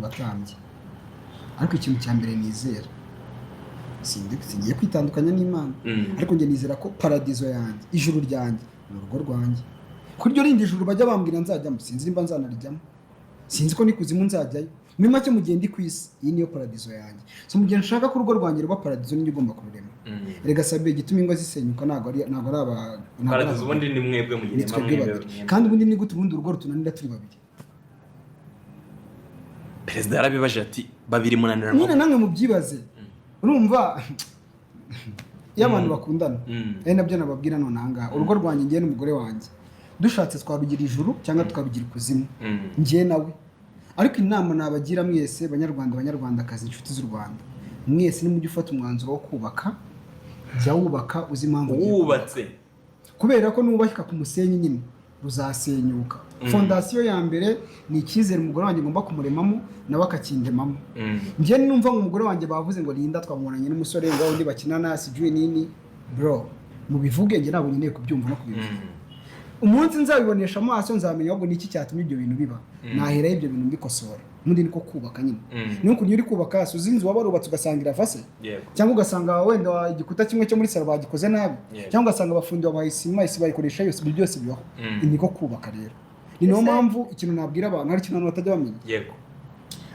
batambyi ariko ikintu cya mbere nizera singiye kwitandukanya n'Imana ariko njye nizera ko paradizo yanjye ijuru ryanjye ni urugo rwanjye kuri ryo rindi ijuru bajya bambwira nzajyamo sinzi nimba nzanarijyamo sinzi ko nikuzimu nzajyayo muri make mu gihe ndi ku isi iyi niyo paradizo yanjye so mu gihe nshaka ko urugo rwanjye ruba paradizo ninjye ugomba kururema rega sabe igituma ingo zisenyuka ntabwo ari paradizo ubundi ni mwebwe mu gihe mwebwe kandi ubundi ni gute urundi rugo rutunanira turi babiri perezida yarabibaje ati babiri munanira nyine namwe mubyibaze urumva iyo abantu bakundana ari nabyo nababwira none ahangaha urugo rwanjye ngiye n'umugore wanjye dushatse twarugira ijuru cyangwa tukarugira ikuzimu ngiye nawe ariko inama nabagira mwese banyarwandakazi inshuti z'u Rwanda mwese nimujye ufata umwanzuro wo kubaka jya wubaka uzi impamvu wubatse kubera ko nubashyika ku musenyi nyine ruzasenyuka fondasiyo ya mbere ni icyizere umugore wanjye ngomba kumuremamo nawe akakindemamo njye numva ngo umugore wanjye bavuze ngo Linda twamubonanye n'umusore ngo undi bakinana sijuye nini bro mubivuge njye ntabwo nkeneye kubyumva no kubivuga umunsi nzabibonesha amaso nzamenya ahubwo niki cyatuma ibyo bintu biba naheraho ibyo bintu mbikosora n'undi niko kubaka nyine niyo kunyo uri kubaka uzi inzu wabarubatse ugasanga irafase cyangwa ugasanga wenda igikuta kimwe cyo muri salo bagikoze nabi cyangwa ugasanga abafundi babaye isima bayikoresha yose ibyo byose bibaho niko kubaka rero ni no mpamvu ikintu nabwira abantu ari kintu batajya bamenya yego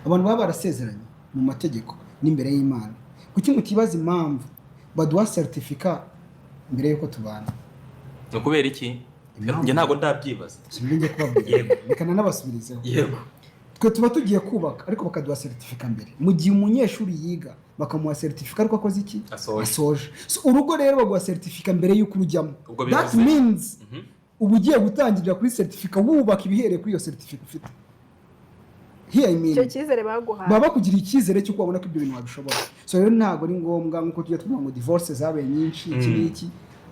abantu baba barasezeranye mu mategeko n'imbere y'Imana kuki mutibaza impamvu baduha certificate mbere yuko tubana no kubera iki njye ntabwo ndabyibaza sinjye kubabwira yego nikana n'abasubirizeho yego twe tuba tugiye kubaka ariko bakaduha certificate mbere mu gihe umunyeshuri yiga bakamuha certificate ariko akoze iki asoje urugo rero baguha certificate mbere yuko urujyamo that means ubu ugiye gutangirira kuri certificate wubaka ibihereye kuri iyo certificate ufite here I mean icyo cyizere baguhaye baba kugira icyizere cyo kubona ko ibyo bintu wabishobora so rero ntabwo ari ngombwa nkuko tujya tuvuga ngo divorce zabaye nyinshi iki n'iki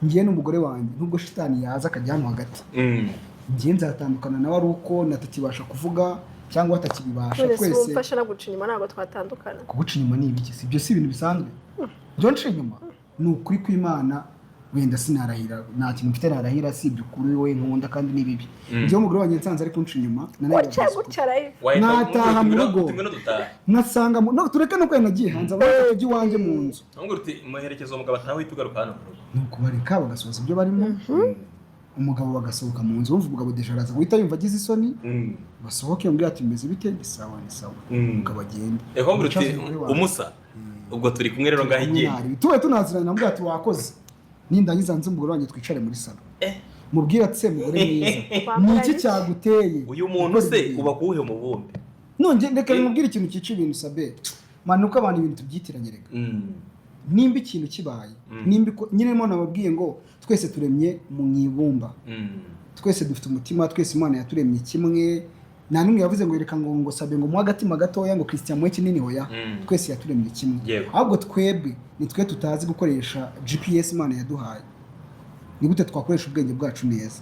ngiye n'umugore wanjye nubwo shitani yaza akajya hano hagati ngiye nzatandukana nawe ari uko natakibasha kuvuga cyangwa atakibibasha twese umfasha no guca inyuma ntabwo twatandukana kuguca inyuma ni ibiki si ibyo si ibintu bisanzwe byo nca inyuma ni ukuri kw'Imana wenda sinarahira nta kintu mfite narahira si ibyo kuri we nkunda kandi ni bibi njyewe umugore wanjye nsanze ari kunca inyuma nataha mu rugo nasanga no tureke no kwenda giye hanze abana tujye iwanjye mu nzu ntabwo uti muherekeza umugabo ataho itugaruka hano mu rugo nuko bareka bagasoza ibyo barimo umugabo bagasohoka mu nzu wumva umugabo deje araza guhita yumva agize isoni basohoke mbwira ati meze bite ni sawa umugabo agenda ntabwo uti umusa ubwo turi kumwe rero ngaho igiye tuwe tunazirana mbwira ati wakoze nindangiza nzi umugore wanjye twicare muri salo mubwira ati se mugore mwiza ni iki cyaguteye uyu muntu se uba kuwuhe mu bumbi none ndeka mubwira ikintu cyica ibintu sabe manuka abantu ibintu tubyitiranye rega nimba ikintu kibaye nimba nyine Imana babwiye ngo twese turemye mu ibumba twese dufite umutima twese Imana yaturemye kimwe nta n'umwe yavuze ngo reka ngo sabe ngo mu agatima gatoya ngo Christian mwe kinini hoya twese yaturemye kimwe ahubwo twebwe ni twe tutazi gukoresha GPS Imana yaduhaye ni gute twakoresha ubwenge bwacu neza